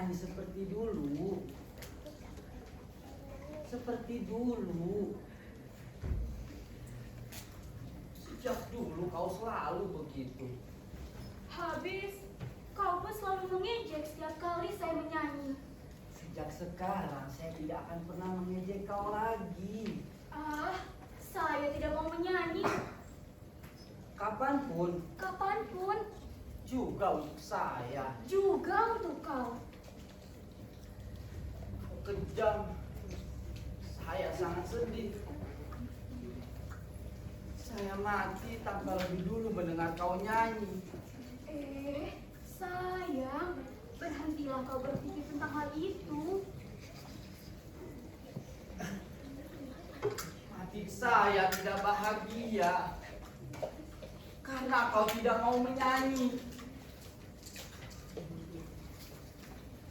menyanyi seperti dulu. Seperti dulu. Sejak dulu kau selalu begitu. Habis, kau pun selalu mengejek setiap kali saya menyanyi. Sejak sekarang saya tidak akan pernah mengejek kau lagi. Saya tidak mau menyanyi. Kapanpun. Kapanpun. Juga untuk saya. Juga untuk kau. Kejam. Saya sangat sedih. Saya mati tanpa lebih dulu mendengar kau nyanyi. Sayang, berhentilah kau berpikir tentang hal itu. Hati saya tidak bahagia karena kau tidak mau menyanyi.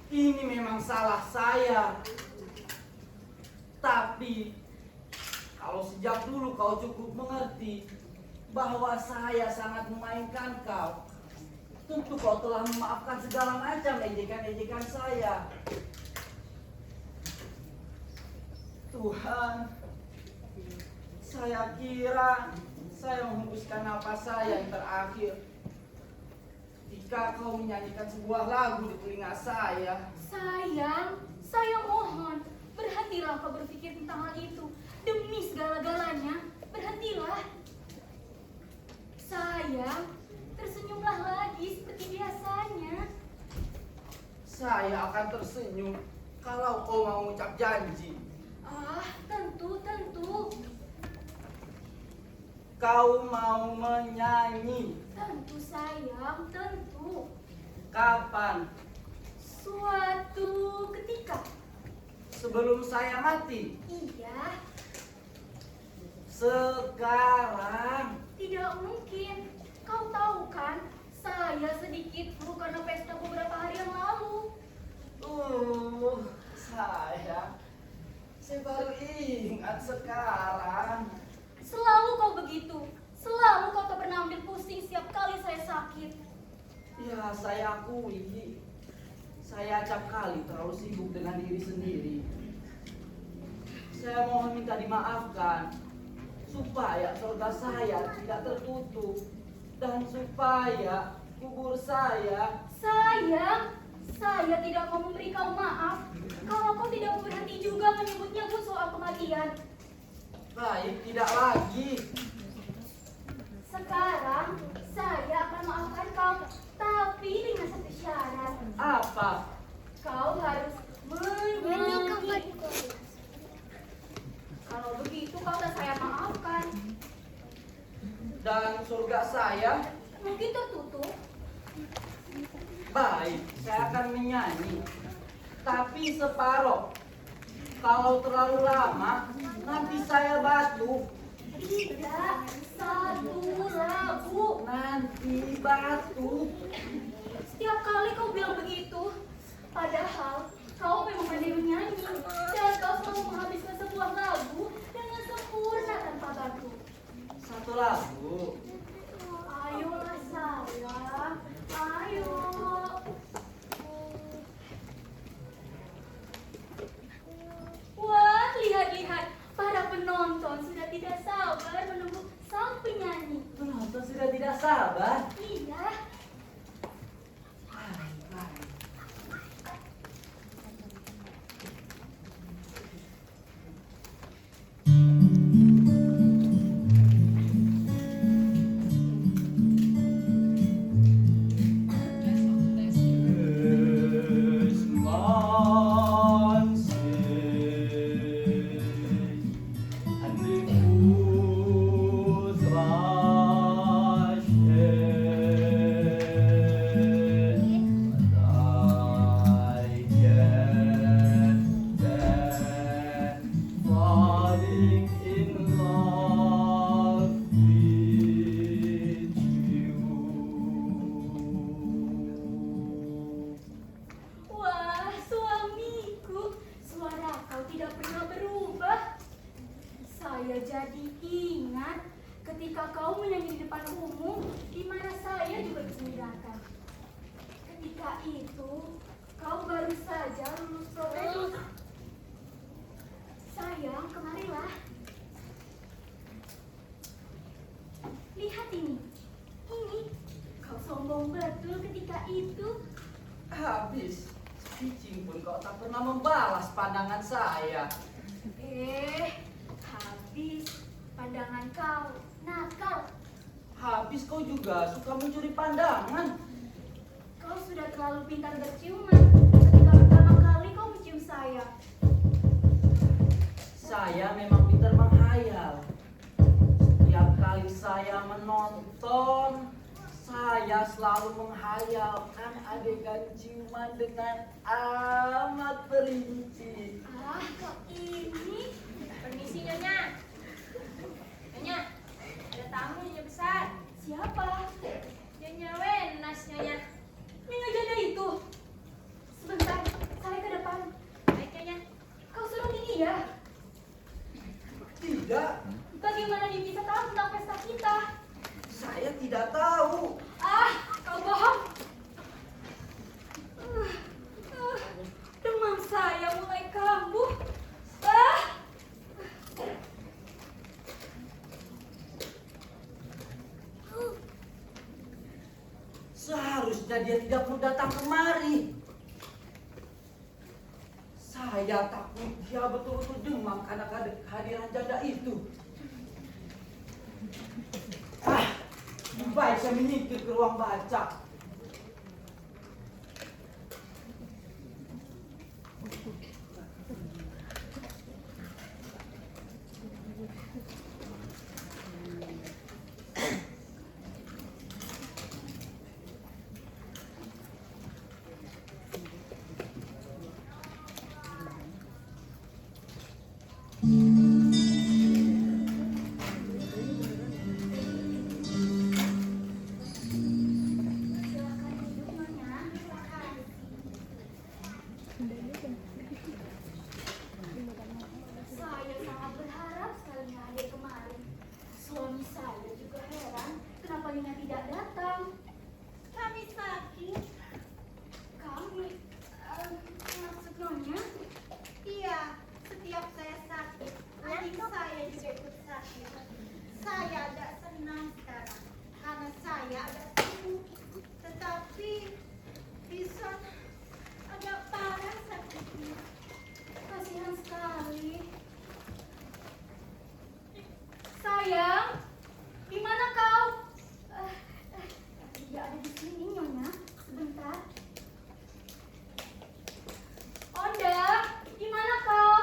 Ini memang salah saya. Tapi kalau sejak dulu kau cukup mengerti bahwa saya sangat memainkan kau, tentu kau telah memaafkan segala macam ejekan-ejekan saya. Tuhan, saya kira saya menghembuskan napas saya yang terakhir ketika kau menyanyikan sebuah lagu di telinga saya. Sayang, saya mohon, berhentilah kau berpikir tentang hal itu. Demi segala-galanya, berhentilah. Sayang, tersenyumlah lagi seperti biasanya. Saya akan tersenyum kalau kau mau mengucap janji. Tentu. Kau mau menyanyi. Tentu sayang, tentu. Kapan? Suatu ketika. Sebelum saya mati? Iya. Sekarang? Tidak mungkin. Kau tahu kan, saya sedikit flu karena pesta beberapa hari yang lalu. Saya baru ingat sekarang. Selalu kau begitu. Selalu kau tak pernah ambil pusing setiap kali saya sakit. Ya, saya akui. Saya acap kali terlalu sibuk dengan diri sendiri. Saya mohon minta dimaafkan supaya surga saya tidak tertutup dan supaya kubur saya. Sayang, saya tidak mau memberi kau maaf kalau kau tidak mau berhenti juga menyebut-nyebut soal kematian. Baik, tidak lagi. Sekarang saya akan maafkan kau, tapi dengan satu syarat. Apa? Kau harus menyanyi. Kalau begitu kau dan saya maafkan. Dan surga saya? Mungkin tertutup. Baik, saya akan menyanyi. Tapi separoh. Kalau terlalu lama, nanti saya batuk. Tidak, satu lagu. Nanti batuk. Setiap kali kau bilang begitu, padahal kau memang pandai menyanyi dan kau selalu menghabiskan sebuah lagu dengan sempurna tanpa batuk. Satu lagu. Ayolah sayang, ayo. Wah, lihat-lihat, para penonton sudah tidak sabar menunggu sang penyanyi. Penonton sudah tidak sabar. Iya. Baik. Wah, suamiku, suara kau tidak pernah berubah. Saya jadi ingat ketika kau menyanyi di depan umum, di mana saya juga bisa datang. Ketika itu, kau baru baru saja lulus profesor. Sayang, kemarilah. Lihat ini. Ini. Kau sombong betul ketika itu. Habis. Cicing pun kau tak pernah membalas pandangan saya. Habis. Pandangan kau nakal. Habis kau juga suka mencuri pandangan. Kau sudah terlalu pintar berciuman. Ketika pertama kali kau mencium saya. Saya memang pintar menghayal. Setiap kali saya menonton, saya selalu menghayalkan adegan ciuman dengan amat perinci. Kau ini. Permisi Nyonya. Nyonya, ada tamu Nyonya besar. Siapa? Nyonya Wenas Nyonya. Nyonya Janda itu. Sebentar, saya ke depan. Baik Nyonya. Kau suruh dia. Tidak, Bagaimana dia bisa tahu tentang pesta kita? saya tidak tahu. Kau bohong. Demam saya mulai kambuh. Seharusnya dia tidak perlu datang kemari. Saya takut dia betul-betul demam karena kehadiran janda itu. Baik saya menyingkir ke ruang baca. Silakan duduk, Nyonya. Saya sangat berharap sekali hadir kemarin. Suami saya juga heran kenapa Nyonya tidak datang. Kami sakit. Kami, maksud Nyonya? Iya, setiap saya sakit, adik saya juga ikut sakit. Saya agak senang sekarang karena saya agak sembuh. Tetapi Bison agak parah sakitnya. Kasihan sekali. Sayang, di mana kau? Dia ada di sini, Nyonya. Sebentar. Onda, di mana kau?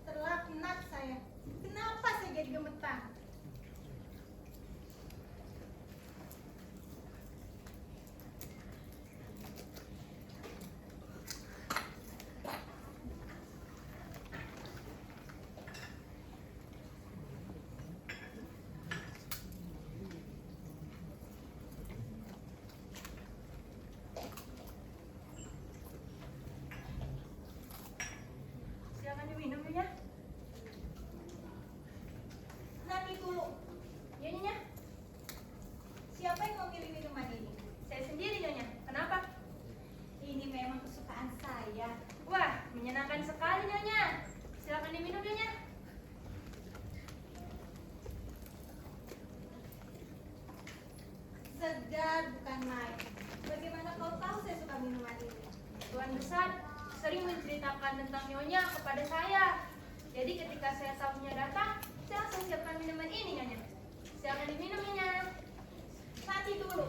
Terlaknat saya. Kenapa saya jadi gemetar? Silakan diminum Nyonya. Nanti dulu. Ya Nyonya. Siapa yang memilih minuman ini? Saya sendiri Nyonya. Kenapa? Ini memang kesukaan saya. Wah, menyenangkan sekali Nyonya. Silakan diminum Nyonya. Segar bukan main. Bagaimana kau tahu saya suka minuman ini? Tuan Besar sering menceritakan tentang Nyonya kepada saya. Jadi ketika saya tahu Nyonya datang, saya langsung siapkan minuman ini Nyonya. Silakan diminum Nyonya. Nanti dulu.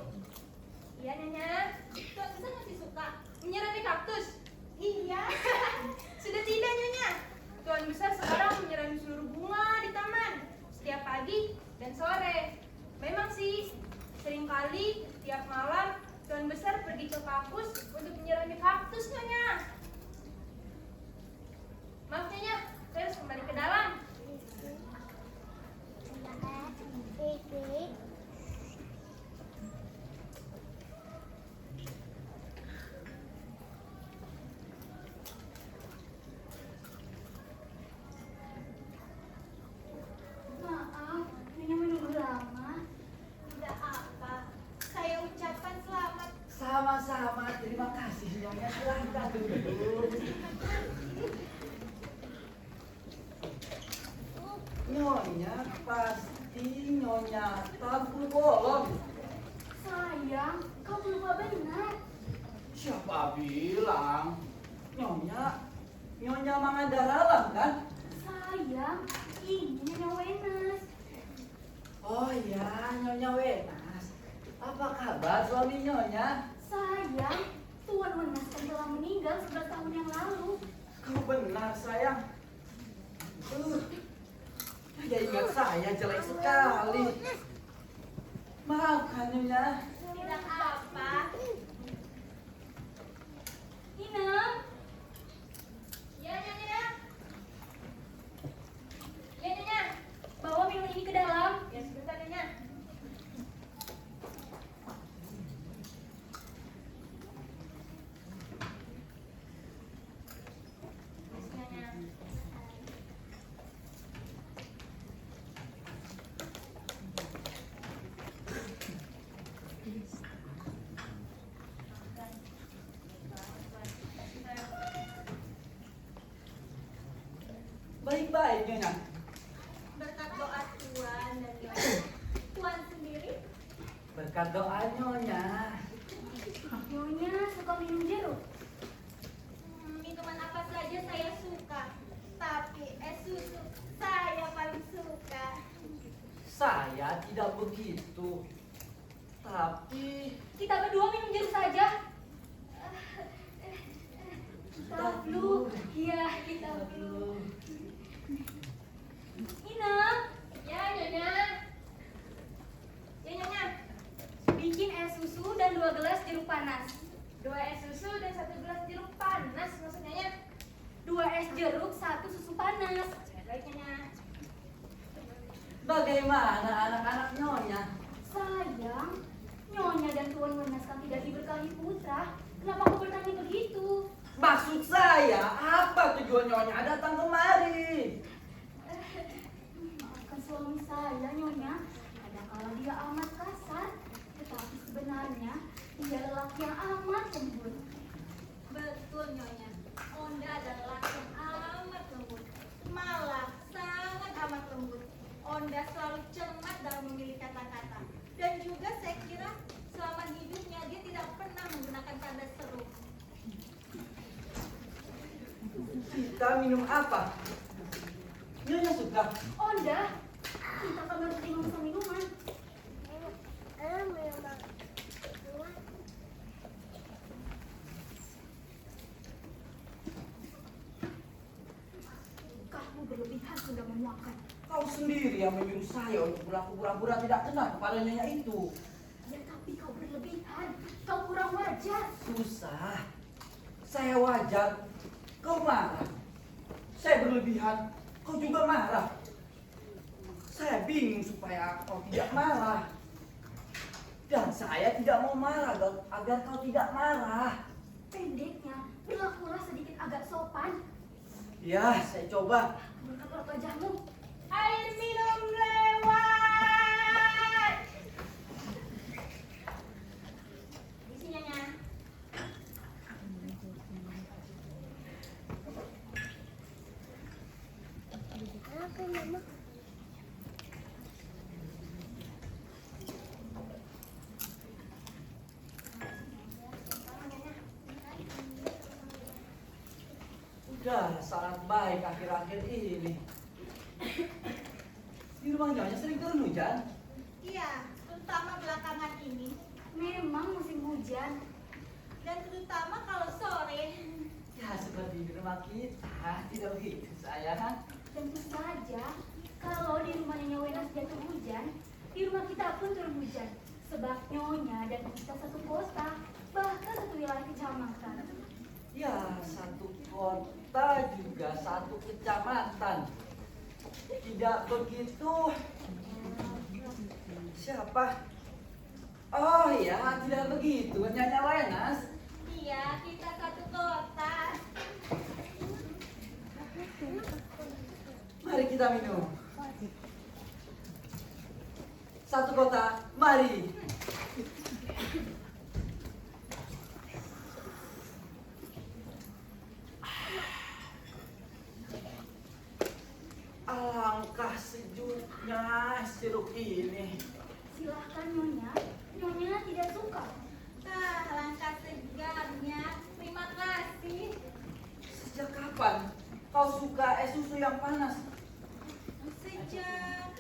Iya Nyonya. Tuan Besar masih suka menyirami kaktus? Iya. Sudah tidak Nyonya. Tuan Besar sekarang menyirami seluruh bunga di taman setiap pagi dan sore. Memang sih, seringkali tiap malam Tuan Besar pergi ke kampus untuk menyirami kaktus Nyonya. Maaf Nyonya, saya harus kembali ke dalam. Nyonya pasti Nyonya tabu bolong. Sayang, kau lupa benar. Siapa bilang? Nyonya Mangandaralam kan? Sayang, ini Nyonya Wenas. Oh ya, Nyonya Wenas. Apa kabar suami Nyonya? Sayang, Tuan Wenas kan telah meninggal 11 tahun yang lalu. Kau benar sayang. Ya ingat saya jelek sekali. Maafkan Nyonya. Tidak apa. Inem, Ya, Nyonya. Ya, Nyonya. bawa minum ini ke dalam. Ya, sebentar, Nyonya. Yes, Nyonya. Baik-baik Nyonya. Berkat doa Tuan dan Nyonya, Tuan sendiri Berkat doa Nyonya. Nyonya suka minum jeruk. minuman apa saja saya suka, tapi es susu saya paling suka. Saya tidak begitu. Tapi Kita berdua minum jeruk saja. Kita flu. Iya, kita flu. Inem, Ya, Nyonya. Ya, Nyonya. bikin es susu dan 2 gelas jeruk panas. 2 es susu dan 1 gelas jeruk panas maksudnya, Nya. 2 es jeruk, 1 susu panas. Baik, Nyonya. bagaimana anak-anak Nyonya? Sayang, Nyonya dan Tuan Wenas kan tidak diberkahi putra. Kenapa kau bertanya begitu? Maksud saya, apa tujuan Nyonya datang kemari? Maafkan suami saya, Nyonya. Kadangkala dia amat kasar, tetapi sebenarnya dia lelaki yang amat lembut. Betul, Nyonya. Onda adalah laki yang amat lembut. Malah sangat amat lembut. Onda selalu cermat dalam memilih kata-kata. Dan juga saya kira selama hidupnya dia tidak pernah menggunakan tanda seru. Kita minum apa? Nyonya suka. Onda, kita kan baru tinggal pesan minuman. Kamu berlebihan sudah memuakan. Kau sendiri yang menyuruh saya untuk berlaku pura-pura tidak kenal kepada Nyonya itu. Ya tapi kau berlebihan, kau kurang wajar. Susah. Saya wajar. Kau marah. Saya berlebihan. Kau juga marah. Saya bingung supaya kau tidak marah. Dan saya tidak mau marah agar kau tidak marah. Pendeknya, berlakulah sedikit agak sopan. Ya, saya coba. Berkat wajahmu. Air minum lewat. Isi, Nyonya. Udah sangat baik akhir-akhir ini. Di rumah Nyonya sering turun hujan. Iya, terutama belakangan ini. Memang musim hujan. Dan terutama kalau sore. Ya seperti di rumah kita. Tidak begitu sayang. Tentu saja, kalau di rumah Nyonya Wenas jatuh hujan, di rumah kita pun turun hujan. Sebab Nyonya dan kita satu kota, bahkan satu wilayah kecamatan. Ya satu kota juga satu kecamatan. Tidak begitu. Siapa? Oh ya, tidak begitu. Nyonya Wenas. Iya, kita satu kota. Mari kita minum. Satu kota, mari. Alangkah Alangkah sejuknya jeruk ini. Silahkan Nyonya. Nyonya tidak suka. Alangkah segarnya. Terima kasih. Sejak kapan kau suka es susu yang panas? Sejak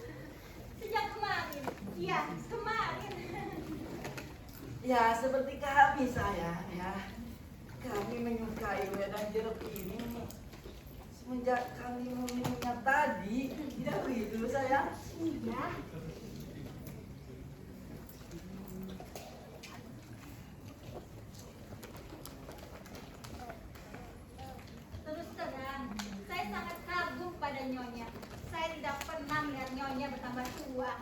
kemarin. Iya, kemarin. Ya, seperti kami sayang ya. Kami menyukai wedang jeruk ini semenjak kami meminumnya tadi. Tidak begitu sayang? Iya. Terus terang, saya sangat kagum pada Nyonya. Saya tidak pernah melihat Nyonya bertambah tua.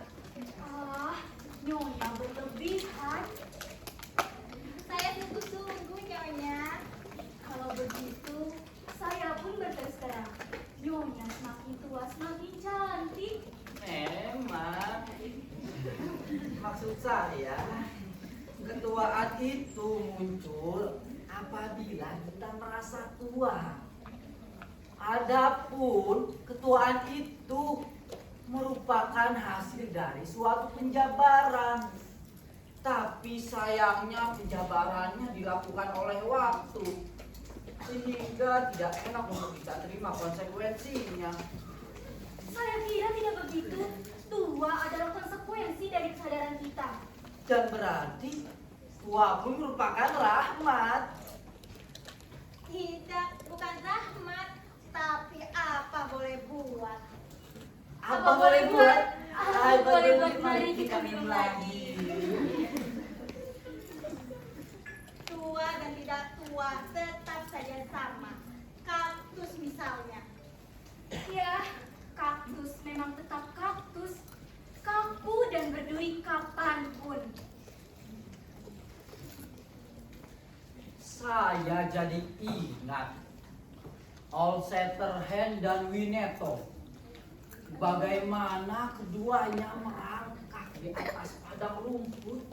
Ah, Nyonya berlebihan. Saya sungguh-sungguh Nyonya. Kalau begitu, saya pun berterus terang. Nyonya semakin tua semakin cantik. Memang. Maksud saya, ketuaan itu muncul apabila kita merasa tua. Adapun ketuaan itu merupakan hasil dari suatu penjabaran. Tapi sayangnya penjabarannya dilakukan oleh waktu, sehingga tidak enak untuk kita terima konsekuensinya. Saya kira tidak begitu. Tua adalah konsekuensi dari kesadaran kita. Dan berarti tua pun merupakan rahmat. Tidak, bukan rahmat, tapi apa boleh buat. Apa boleh buat? Apa boleh buat? Mari kita minum lagi. Tua dan tidak tua tetap saja sama. Kaktus misalnya. Ya, kaktus memang tetap kaktus. Kaku dan berduri kapanpun. Saya jadi ingat Old Shatterhand dan Winnetou. Bagaimana keduanya merangkak di atas padang rumput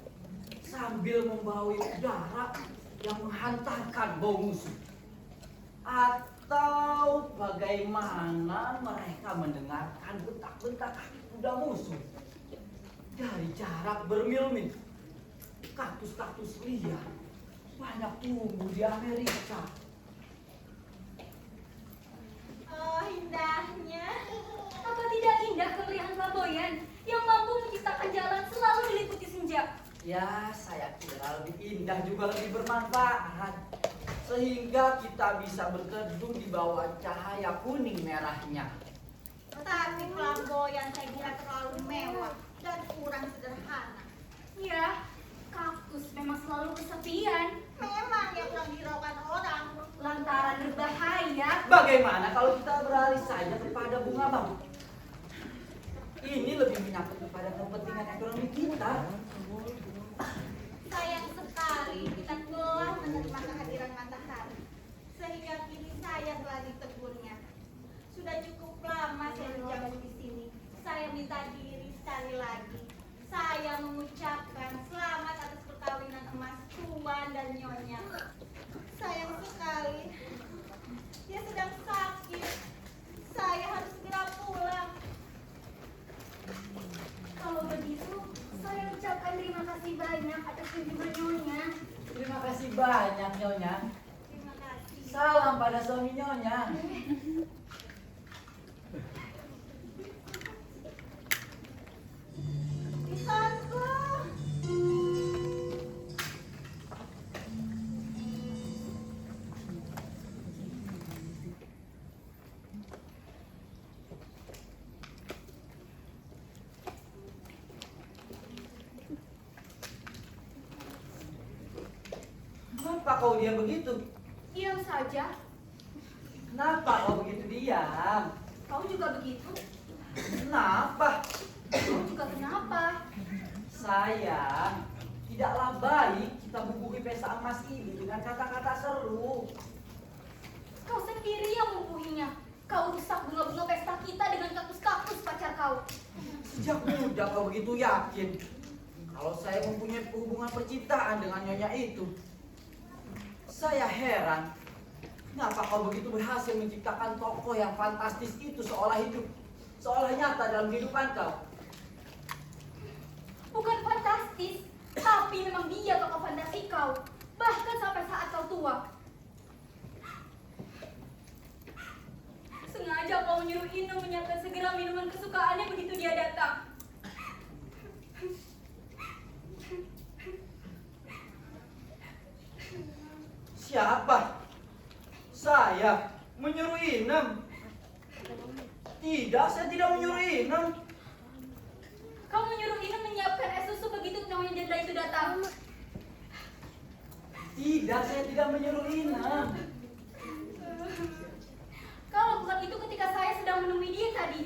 sambil membawa udara yang menghantarkan bau musuh. Atau bagaimana mereka mendengarkan bentak-bentak kaki kuda musuh dari jarak bermil-mil. Kaktus-kaktus liar banyak tumbuh di Amerika. Oh, indahnya. Apa tidak indah kemeriahan flamboyan yang mampu menciptakan jalan selalu diliputi senja? Ya, saya kira lebih indah juga lebih bermanfaat. Sehingga kita bisa berteduh di bawah cahaya kuning merahnya. Tapi flamboyan saya kira terlalu mewah dan kurang sederhana. Ya, kaktus memang selalu kesepian Memang yang kurang diraukan orang. lantaran berbahaya. Bagaimana kalau kita beralih saja kepada bunga bang? Ini lebih menyangkut kepada kepentingan ekonomi kita. Sayang sekali kita telah menerima kehadiran matahari. Sehingga kini saya telah ditegurnya. Sudah cukup lama saya berjalan di sini. Saya minta diri sekali lagi. Saya mengucapkan selamat atas perkawinan emas Tuan dan Nyonya. Sayang sekali. Dia sedang sakit. Saya harus segera pulang. Kalau begitu, saya ucapkan terima kasih banyak atas kunjungan Nyonya. Terima kasih banyak Nyonya. Terima kasih. Salam pada suami Nyonya. Lisanku. Kenapa kau diam begitu? Diam saja. Kenapa kau begitu diam? Kau juga begitu? Kenapa? Kau juga kenapa? Sayang, tidaklah baik kita bubuhi pesta emas ini dengan kata-kata seru. Kau sendiri yang membuhinya. Kau rusak bunga-bunga pesta kita dengan kaktus-kaktus pacar kau. Sejak muda kau begitu yakin kalau saya mempunyai hubungan percintaan dengan nyonya itu. Saya heran, kenapa kau begitu berhasil menciptakan tokoh yang fantastis itu seolah hidup seolah nyata dalam kehidupan kau. Bukan fantastis, tapi memang dia tokoh fantasi kau. Bahkan sampai saat kau tua. Sengaja kau menyuruh Inu menyiapkan segera minuman kesukaannya begitu dia datang. Siapa? Saya menyuruh Inem? Tidak, saya tidak menyuruh Inem. Kau menyuruh Inu menyiapkan es susu begitu nyonya janda itu datang. Tidak, saya tidak menyuruh Inem. Kau lakukan itu ketika saya sedang menemui dia tadi.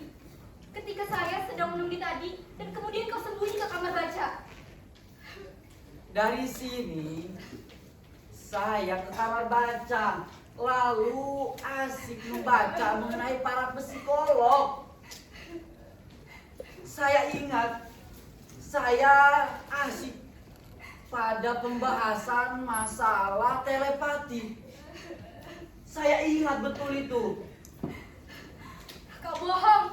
Ketika saya sedang menemui tadi, dan kemudian kau sembunyi ke kamar baca. Dari sini, saya ke kamar baca, lalu asik membaca mengenai para psikolog. Saya ingat, saya asik pada pembahasan masalah telepati. Saya ingat betul itu. Kau bohong.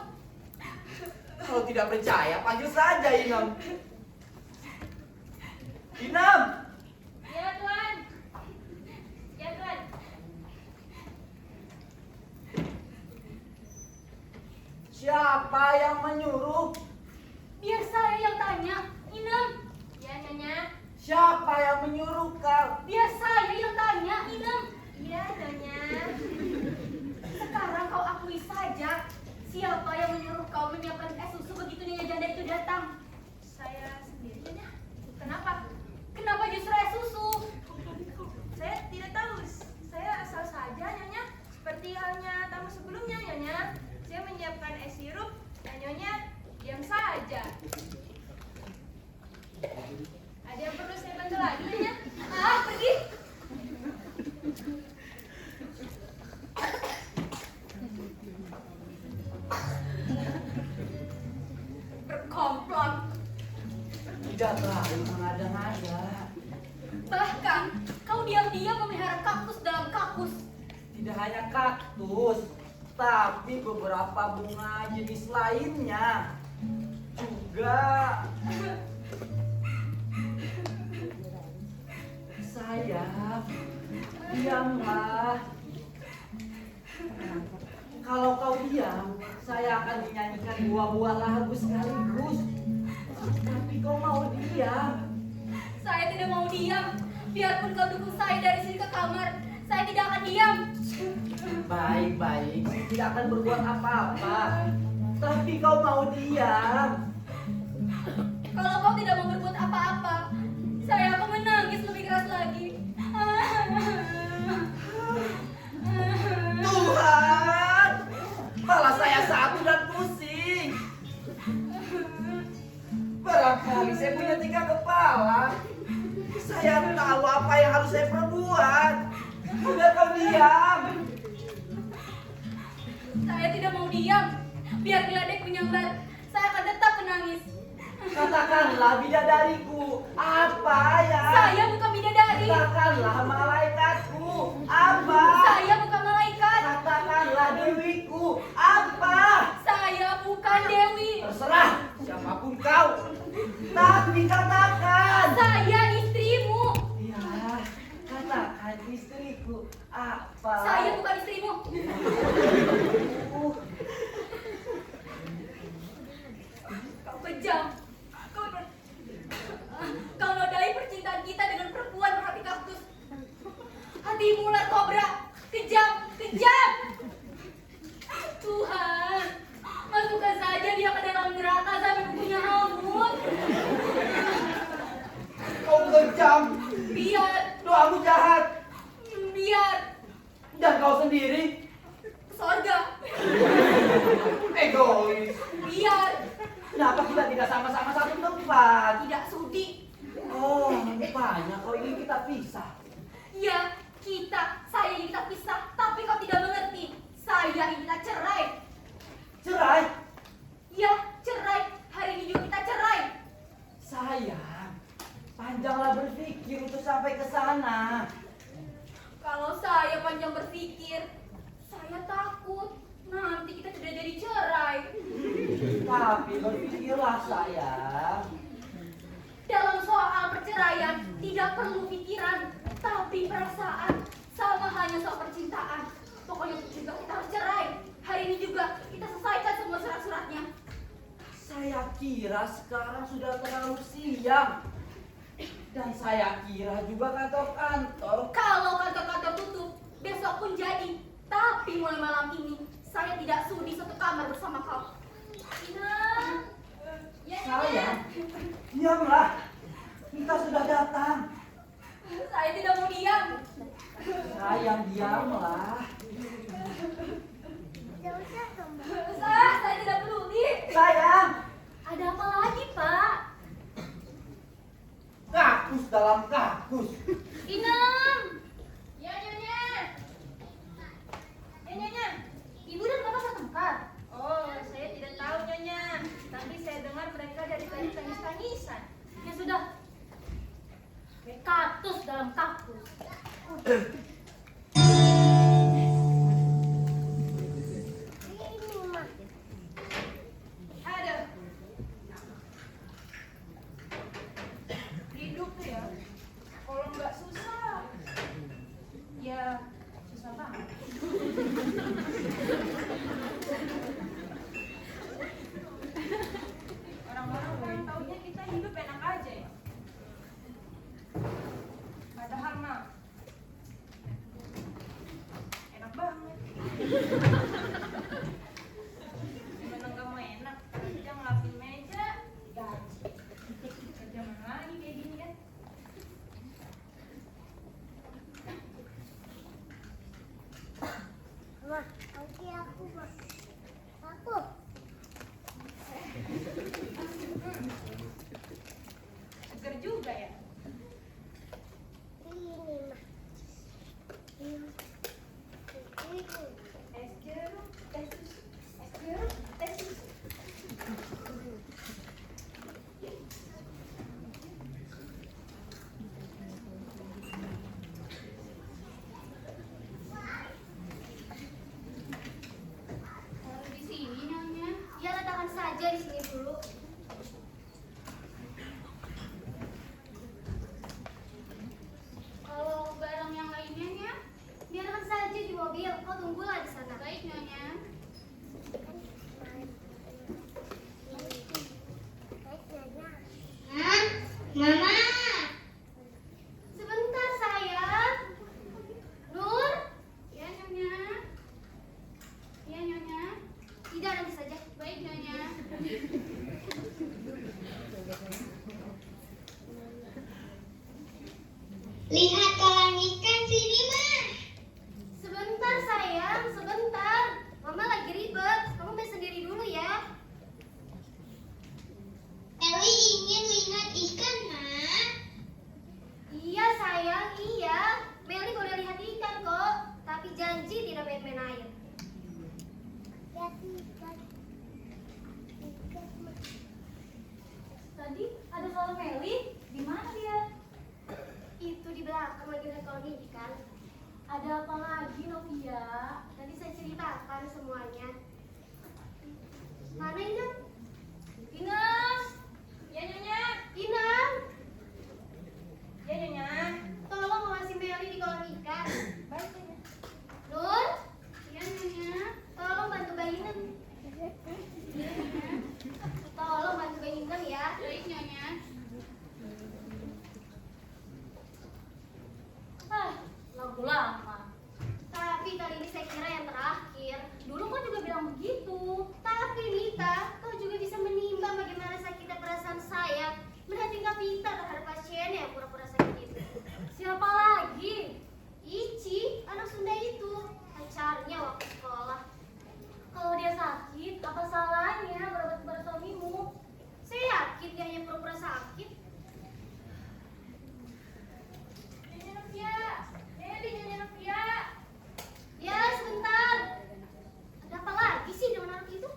Kalau tidak percaya, panggil saja Inam. Inam! Ya Tuan. Ya Tuan. Siapa yang menyuruh? Biar saya yang tanya. Inem, Ya Nyonya. Siapa yang menyuruh kau? biar saya yang tanya. Inem, Iya Nyonya. sekarang kau akui saja. Siapa yang menyuruh kau menyiapkan es susu begitu nyonya janda itu datang? Saya sendiri Nyonya. Kenapa? Kenapa justru es susu? Saya tidak tahu. Saya asal saja Nyonya. Seperti halnya tamu sebelumnya Nyonya. Saya menyiapkan es sirup dan Nyonya diam saja. Ada yang perlu saya bantu lagi Nyonya? Ah, pergi. Berkomplot. Tidak terlalu mengada-ngada. Bahkan kau diam-diam memelihara kaktus dalam kaktus. Tidak hanya kaktus, tapi beberapa bunga jenis lainnya juga. Sayang, diamlah. Kalau kau diam, saya akan menyanyikan dua-buah lagu sekaligus. Tapi kau mau diam. Saya tidak mau diam. Biarpun kau dukung saya dari sini ke kamar, saya tidak akan diam. Baik-baik, saya tidak akan berbuat apa-apa. Tapi kau mau diam. Kalau kau tidak mau berbuat apa-apa, saya akan menangis lebih keras lagi. Tuhan, kepala saya satu dan pusing. Barangkali saya punya 3 kepala. Saya tahu apa yang harus saya perbuat. Udah kau diam. Saya tidak mau diam. Biar geledek menyambar, saya akan tetap menangis. Katakanlah bidadariku, apa ya? Saya bukan bidadari. Katakanlah malaikatku, apa? Saya bukan malaikat. Katakanlah dewiku, apa? Saya bukan Dewi. Terserah siapapun kau. Tapi katakan. Saya istrimu. Ya, katakan istriku, apa? Saya bukan istrimu. Kau kejam. Kau nodai percintaan kita dengan perempuan berhati kaktus. Hatimu ular kobra. Kejam, kejam. Tuhan, masukkan saja dia ke dalam neraka sampai punya ampun. Kau kejam, Biar, doamu jahat, biar dan kau sendiri sorga. egois. Biar Kenapa kita tidak sama-sama satu tempat? tidak sudi. Oh, rupanya kau ingin kita pisah. Ya, saya ingin kita pisah, tapi kau tidak mengerti. Saya ingin kita cerai. Cerai? Ya, cerai. Hari ini juga kita cerai. Sayang, panjanglah berpikir untuk sampai ke sana. Kalau saya panjang berpikir, saya takut nanti kita tidak jadi cerai. Tapi berpikirlah sayang. Dalam soal perceraian tidak perlu pikiran, tapi perasaan. Sama hanya soal percintaan. Pokoknya juga kita harus cerai. Hari ini juga kita selesaikan semua surat-suratnya. Saya kira sekarang sudah terlalu siang. Dan saya kira juga kantor-kantor. Kalau kantor-kantor tutup, besok pun jadi. Tapi mulai malam ini, saya tidak sudi satu kamar bersama kau. Ina, ya, Sayang, diamlah. Kita sudah datang. saya tidak mau diam. Sayang, diamlah. Saya tidak peduli. Sayang, Ada apa lagi, Pak? kakus dalam kakus. Inem, Ya, Nyonya. Ya, Nyonya. Ibu dan Bapak bertengkar. Oh, saya tidak tahu, Nyonya. Tadi saya dengar mereka dari tadi tangis-tangisan. Ya sudah. Kaktus dalam kaktus. Ada. Hidup tuh ya. Kalau nggak susah, ya susah banget. Orang-orang kan taunya kita hidup enak aja ya. Padahal mah enak banget. Gimana nggak mau enak? Kerja ngelapin meja, gaji. Kerja mana lagi kayak gini kan? Seger juga ya. Es jeruk, es susu, es jeruk, es susu. Taruh di sini, Nyonya. Ya, letakkan saja di sini dulu. Kalau barang yang lainnya, Nya, biarkan saja di mobil. Kau tunggulah di sana. Baik, Nyonya. Mama, Sebentar, sayang. Nur? Ya, Nyonya. Ya, Nyonya. Tidak, nanti saja. Baik, Nyonya. lihat kolam ikan sini, Ma. Sebentar, sayang. Sebentar. Mama lagi ribet. Kamu main sendiri dulu ya. Eli ingin lihat ikan, Ma. Iya, sayang. Iya. Meli boleh lihat ikan kok. Tapi janji tidak main-main air. Tadi ada suara Meli. Di mana dia? Itu di belakang lagi lihat kolam ikan. Ada apa lagi, Novia? Tadi saya ceritakan semuanya. Mana Inam? Inam? Ya, Nyonya. Inam? Ya, Nyonya. Tolong awasi Meli di kolam ikan. Baik, Nyonya. Nur? Iya, Nyonya. Tolong bantu Mbak Inam. Iya, Nyonya. Tolong bantu Mbak Inam ya. Baik, Nyonya. Lagu lama. Tapi kali ini saya kira yang terakhir. Dulu kau juga bilang begitu. Tapi Mita, kau juga bisa menimbang bagaimana sakitnya perasaan saya melihat tingkah Vita terhadap pasien yang pura-pura sakit itu. Siapa lagi? Ici, anak Sunda itu. Pacarnya waktu sekolah. Kalau dia sakit, apa salahnya berobat kepada suamimu? Saya yakin dia hanya pura-pura sakit. Nyonya Novia. Meli, Nyonya Novia. Ya, sebentar. Ada apa lagi sih dengan anak itu?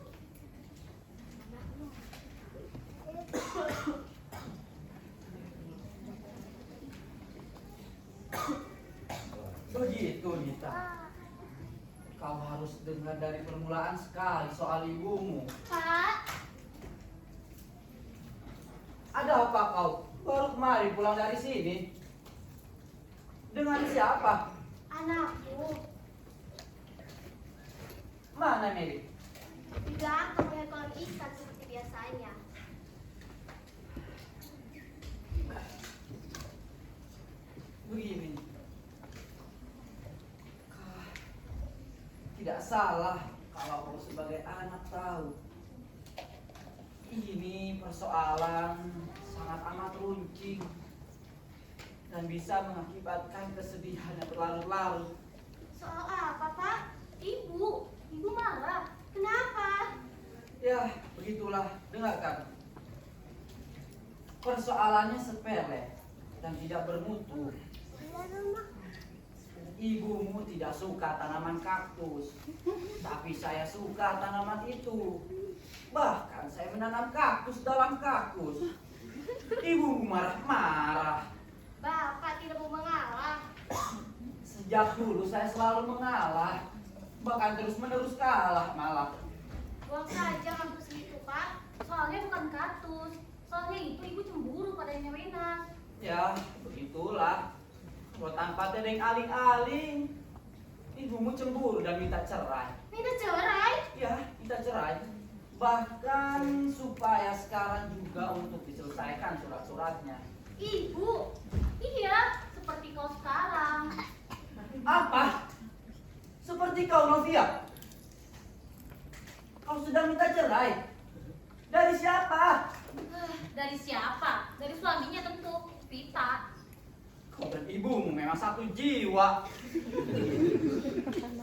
Begitu, Nita. Kau harus dengar dari permulaan sekali soal ibumu. Pak, hari pulang dari sini? Dengan siapa? Anakku, Mana Mary? tidak akan melihat kolam ikan seperti biasanya. Begini. Tidak salah kalau kau sebagai anak tahu. Ini persoalan sangat amat runcing dan bisa mengakibatkan kesedihan yang berlarut-larut. Soal apa, Pak? Ibu marah. Kenapa? Ya, begitulah. Dengarkan. Persoalannya sepele dan tidak bermutu. Ibumu tidak suka tanaman kaktus, tapi saya suka tanaman itu. Bahkan saya menanam kaktus dalam kaktus. Ibumu marah-marah. Bapak tidak mau mengalah. Sejak dulu saya selalu mengalah, bahkan terus-menerus kalah malah. Buang saja kaktus itu, Pak. Soalnya bukan kaktus. Soalnya itu ibu cemburu pada Wena. Ya, begitulah. Kalau tanpa tedeng aling-aling, ibumu cemburu dan minta cerai. Minta cerai? Ya, minta cerai. Bahkan supaya sekarang juga untuk diselesaikan surat-suratnya. Ibu? Iya, seperti kau sekarang. Apa? Seperti kau, Novia? Kau sedang minta cerai? Dari siapa? Dari siapa? Dari suaminya tentu, Vita. Kau dan ibumu memang satu jiwa.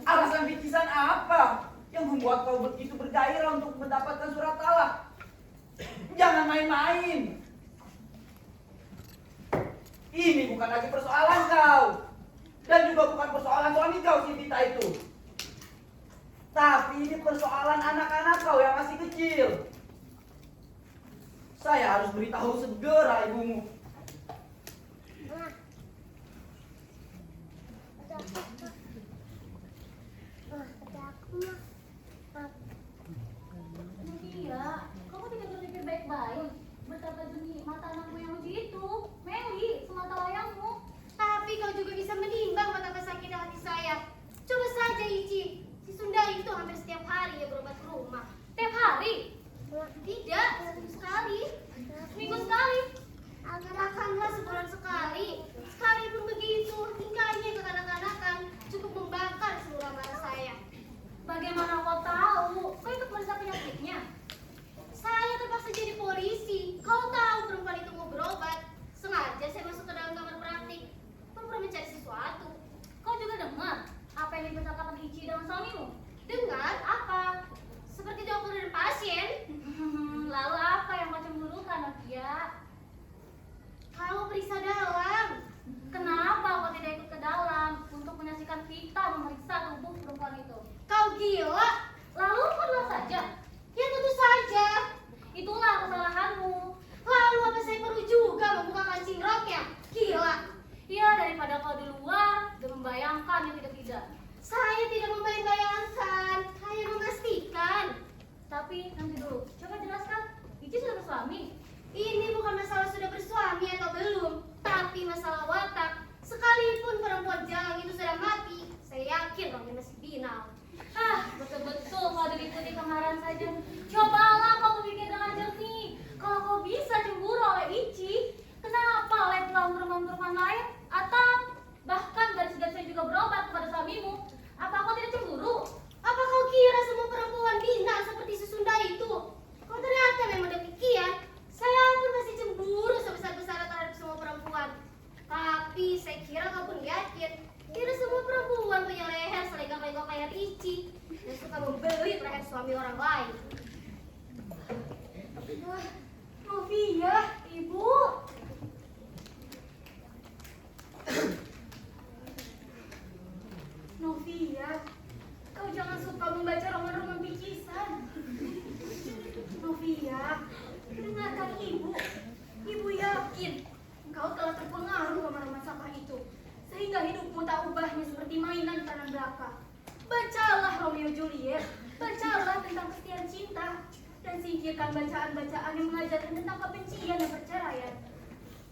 Alasan bingkisan apa yang membuat kau begitu bergairah untuk mendapatkan surat talak? Jangan main-main. Ini bukan lagi persoalan kau. Dan juga bukan persoalan suami kau si Vita itu. Tapi ini persoalan anak-anak kau yang masih kecil. Saya harus beritahu segera ibumu. Iya, kamu tidak berpikir baik-baik. Betapa demi mata anakmu yang lucu itu, Meli, semata wayangmu. Tapi kau juga bisa menimbang betapa sakitnya hati saya. Coba saja, Ici. Si Sundari itu hampir setiap hari ya berobat ke rumah. Tiap hari? Tidak, seminggu sekali. Seminggu sekali. Katakanlah sebulan sekali. Sekalipun begitu, tingkahnya kekanak-kanakan cukup membakar seluruh amarah saya. Bagaimana kau tahu? Kau ikut meriksa penyakitnya? Saya terpaksa jadi polisi. Kau tahu perempuan itu mau berobat. Sengaja saya masuk ke dalam kamar praktik. Pura-pura mencari sesuatu. Kau juga dengar apa yang dipercakapan Ici dengan suamimu? Dengar? Apa? Seperti dokter dan pasien. Lalu apa yang kau cemburukan, Novia? Kau periksa dalam. Kenapa kau tidak ikut ke dalam untuk menyaksikan Vita memeriksa tubuh perempuan itu? Kau gila? Lalu kau dua saja? Ya tentu saja. Itulah kesalahanmu. Lalu apa saya perlu juga membuka kancing roknya? Gila. Ya daripada kau di luar dan membayangkan yang tidak-tidak. Saya tidak membayangkan, hanya memastikan. Tapi nanti dulu, coba jelaskan. Ici sudah bersuami? Ini bukan masalah sudah bersuami atau belum, tapi masalah watak. Sekalipun perempuan jalang itu sudah mati, saya yakin orangnya masih binal. Betul-betul kalau diliputi kemarahan saja. Cobalah kau berpikir dengan jernih. Kalau kau bisa cemburu oleh Ici, kenapa oleh perempuan lain? Atau bahkan gadis-gadis yang juga berobat kepada suamimu? Apa kau tidak cemburu? Apa kau kira semua perempuan binal seperti Susunda itu? Kau ternyata memang demikian. Saya pun masih cemburu sebesar-besarnya terhadap semua perempuan. Tapi saya kira kau pun yakin, tidak semua perempuan punya leher selegak-legok kayak Ici yang suka membeli leher suami orang lain. Novia, Ibu. Novia, kau jangan suka membaca roman-roman bingkisan. Novia, dengarkan Ibu. Ibu yakin kau telah terpengaruh roman-roman sampah itu, sehingga hidupmu tak ubahnya seperti mainan tanah belaka. Bacalah Romeo Juliet, bacalah tentang kesetiaan cinta, dan singkirkan bacaan-bacaan yang mengajarkan tentang kebencian dan perceraian.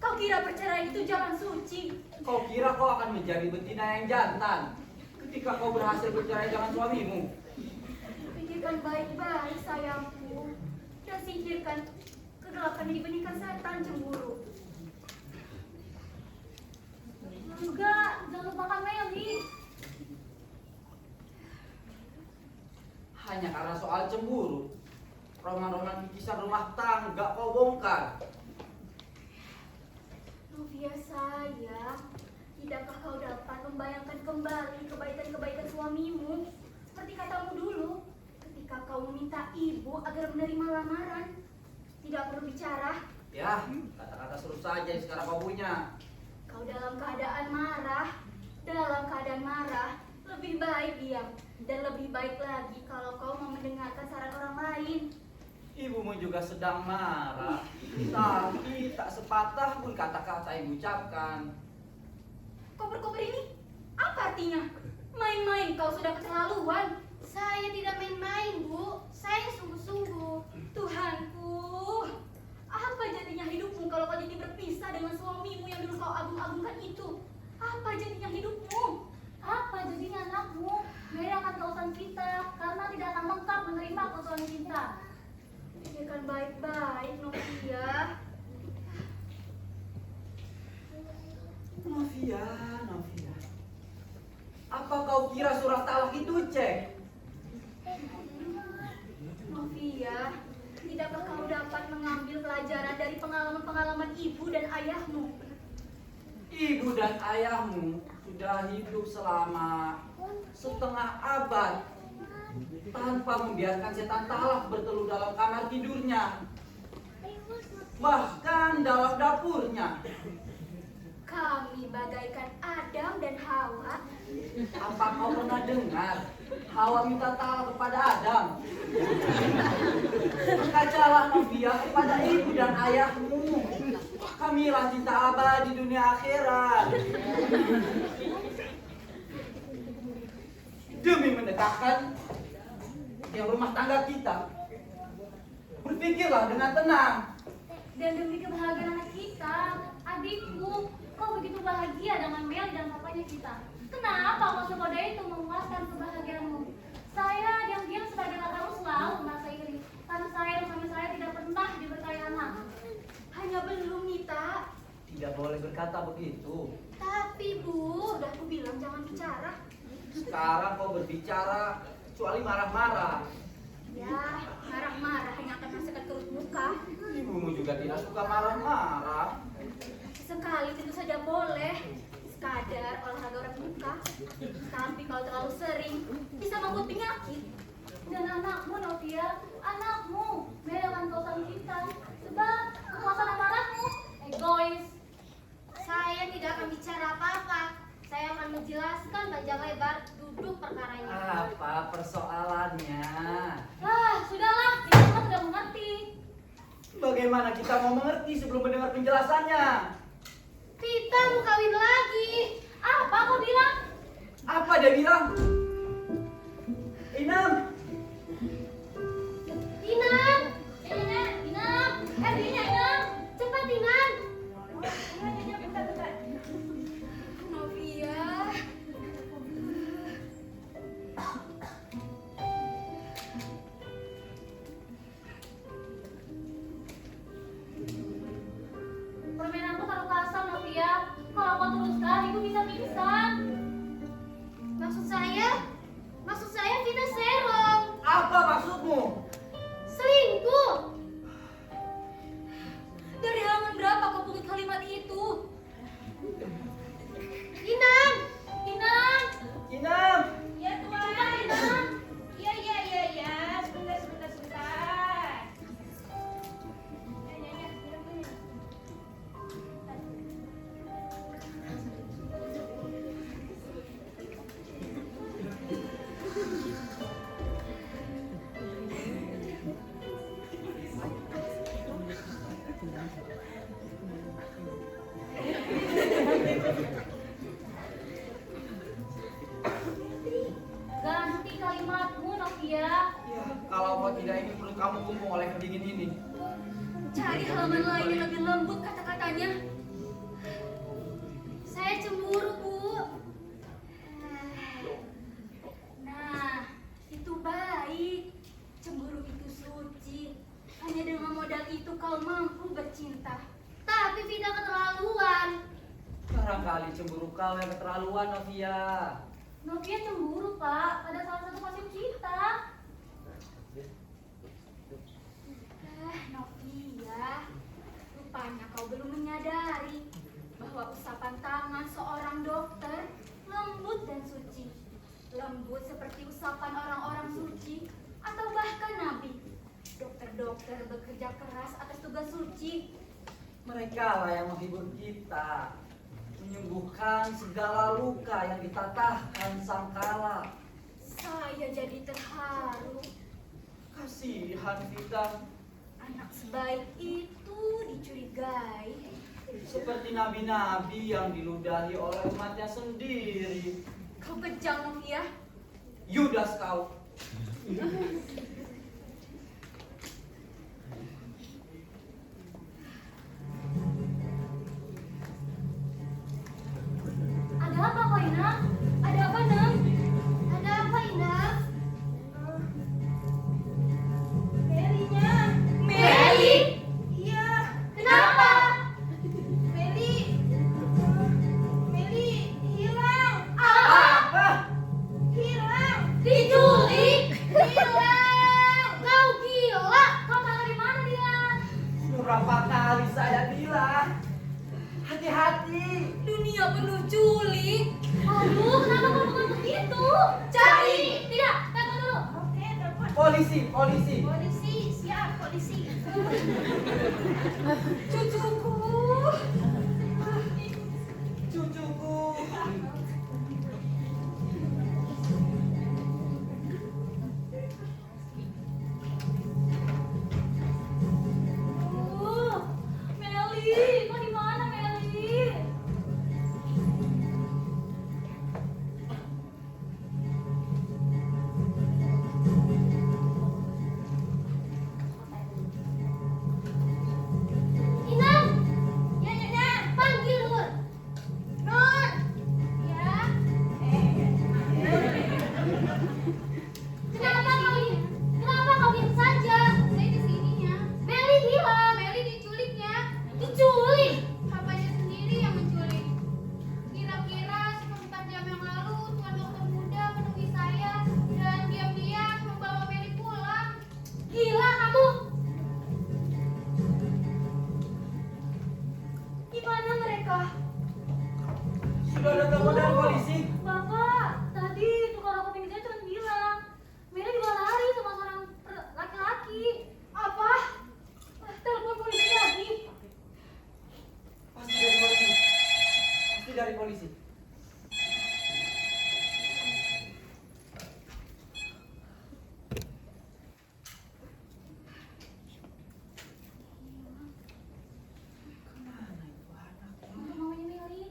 Kau kira perceraian itu jalan suci? Kau kira kau akan menjadi betina yang jantan ketika kau berhasil bercerai dengan suamimu? Pikirkan baik-baik sayangku, dan singkirkan kegelapan yang dibenihkan setan cemburu. Juga jangan lupakan Meli. Hanya karena soal cemburu, roman-roman kisah rumah tangga kau bongkar. Novia sayang, tidakkah kau dapat membayangkan kembali kebaikan-kebaikan suamimu? Seperti katamu dulu, ketika kau meminta ibu agar menerima lamaran. Tidak perlu bicara, Ya, kata-kata seru saja yang sekarang kau punya. kau dalam keadaan marah, lebih baik diam. Dan lebih baik lagi kalau kau mau mendengarkan saran orang lain. Ibumu juga sedang marah, tapi tak sepatah pun kata-kata yang diucapkan. Koper-koper ini, apa artinya? Main-main kau sudah keterlaluan. Saya tidak main-main, Bu. Saya sungguh-sungguh. Tuhanku, apa jadinya hidupmu kalau kau jadi berpisah dengan suamimu yang dulu kau agung-agungkan itu? Apa jadinya hidupmu? Apa jadinya anakmu? Mary akan kausan kita karena tidak akan lengkap menerima kausan cinta. Pikirkan baik-baik, Novia. Novia. Apa kau kira surat talak itu cek? Novia, tidakkah kau dapat mengambil pelajaran dari pengalaman-pengalaman ibu dan ayahmu? Ibu dan ayahmu sudah hidup selama setengah abad tanpa membiarkan setan talak bertelur dalam kamar tidurnya, bahkan dalam dapurnya. Kami bagaikan Adam dan Hawa. Apa kau pernah dengar Hawa minta talak kepada Adam? Kacalah Novia kepada ibu dan ayahmu. Kamilah cinta abadi dunia akhirat. Demi mendekatkan yang rumah tangga kita, berpikirlah dengan tenang. Dan demi kebahagiaan anak kita, adikku, kau begitu bahagia dengan Meli dan papanya kita. Kenapa kau semudah itu memuaskan kebahagiaanmu? Saya diam-diam sebagai latamu selalu merasa iri karena saya dan suami saya tidak pernah diberkahi anak. Hanya belum, Nita. Tidak boleh berkata begitu. Tapi, Bu, udah aku bilang jangan bicara. Sekarang kau berbicara kecuali marah-marah. Ya, marah-marah hanya akan menghasilkan kerut muka. Ibumu juga tidak suka marah-marah. Sekali tentu saja boleh. Sekadar olahraga orang muka. Tapi kalau terlalu sering, bisa membuat penyakit. Dan anakmu, Novia, anakmu, Meli akan kausan kita. Sebab kepuasan amarahmu, egois. Saya tidak akan bicara apa-apa. Saya akan menjelaskan panjang lebar duduk perkaranya. Apa persoalannya? Sudahlah, kita semua sudah mengerti. Bagaimana kita mau mengerti sebelum mendengar penjelasannya? Kita mau kawin lagi. Apa kau bilang? Apa dia bilang? Inam, Inam, Inam, cepat Inam. Bentar. Novia. Permainanmu terlalu kasar, Novia. Kalau kau teruskan, ibu bisa pingsan. Maksud saya kita serong. apa maksudmu? Selingkuh. Dari halaman berapa kau pungut kalimat itu? Inam. Inam, Ya, Tuan. Cepat, Inam. Iya. Sebentar. Ya. Minum dulu. Ganti kalimatmu, Novia. ya, kalau kau tidak ingin perut kamu kumpul oleh kedingin ini, Cari halaman lain yang lebih lembut kata-katanya. yang cemburu kau yang keterlaluan, Novia. Novia cemburu, Pak, pada salah satu pasien kita. Novia, rupanya kau belum menyadari bahwa usapan tangan seorang dokter lembut dan suci. Lembut seperti usapan orang-orang suci atau bahkan nabi. Dokter-dokter bekerja keras atas tugas suci. Mereka lah yang menghibur kita, menyembuhkan segala luka yang ditatahkan sangkala. Saya jadi terharu. Kasihan kita, Anak sebaik itu dicurigai. seperti nabi-nabi yang diludahi oleh umatnya sendiri. Kau kejam, Novia. Yudas kau. Ada apa, Kak Ina? Ada apa, Nang? Ada apa, Indah? Melinya. Meli? Iya. Kenapa? Meli hilang. Apa? Hilang. Diculik? Hilang. Kau gila? Kau tahu dari mana dia? Berapa kali saya bilang, hati-hati. Dunia penuh culik. Aduh, kenapa kau bukan begitu? Cari. Tidak, tunggu dulu. Oke, telepon. Polisi, polisi. Polisi, siap polisi. Cucuku. Cucuku. Meli, kau di mana, Meli? Inang. Ya. Panggil Nur. Nur. Ya. Kenapa kau diam saja? Saya di sininya. Meli hilang. Meli diculiknya. Diculik? Papanya sendiri yang menculik. Kira-kira 4 jam yang lalu tuan dokter muda menemui saya dan diam-diam membawa Meli pulang. Gila kamu. Di mana mereka? Sudah ada telepon dari polisi? Bapak, tadi tukang rokok pinggir jalan cuma bilang Meli juga lari sama seorang laki-laki. Apa? Telepon polisi lagi. Pasti dari polisi. Pasti dari polisi. Kemana itu anak? Apa maunya Meli?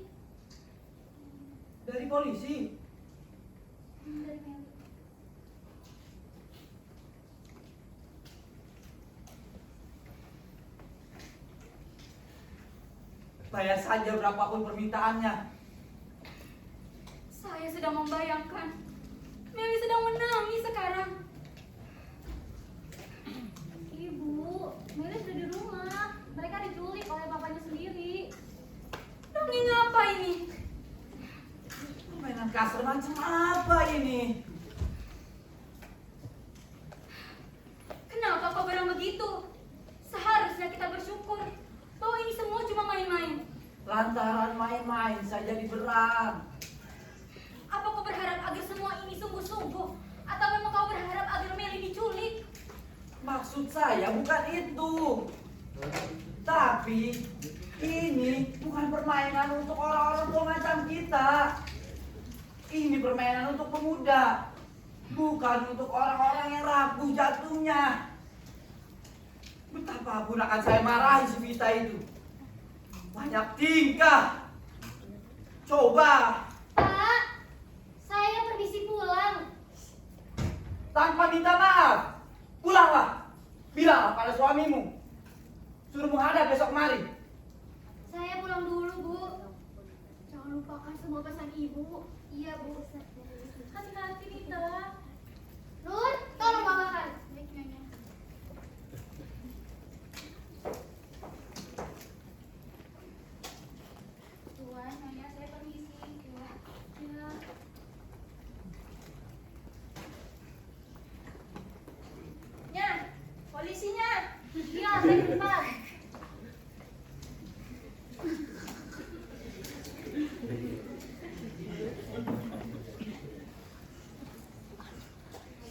Dari polisi. Dari Meli. Bayar saja berapapun permintaannya. Saya sedang membayangkan Meli sedang menangis sekarang. Ibu, Meli sudah di rumah. Mereka diculik oleh bapaknya sendiri. Dongeng apa ini? Mainan kasar macam apa ini? Kenapa kau bilang begitu? Seharusnya kita bersyukur bahwa ini semua cuma main-main. Lantaran main-main saya jadi berat. Apa kau berharap agar semua ini sungguh-sungguh? Atau memang kau berharap agar Meli diculik? Maksud saya bukan itu. Tapi ini bukan permainan untuk orang-orang tua macam kita. Ini permainan untuk pemuda. Bukan untuk orang-orang yang rapuh jatuhnya. Betapapun akan saya marahi si Vita itu. Banyak tingkah. Coba Pak, saya permisi pulang. tanpa minta maaf. Pulanglah. Bilanglah pada suamimu. Suruh menghadap besok mari. Saya pulang dulu, Bu. Jangan lupakan semua pesan Ibu. Iya, Bu. Hati-hati, Nita. Nur, tolong bawakan. Baik, Nyonya. Tuan, Nyonya, saya permisi.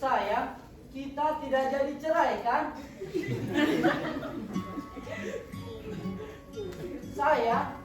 Sayang, kita tidak jadi cerai kan? Sayang,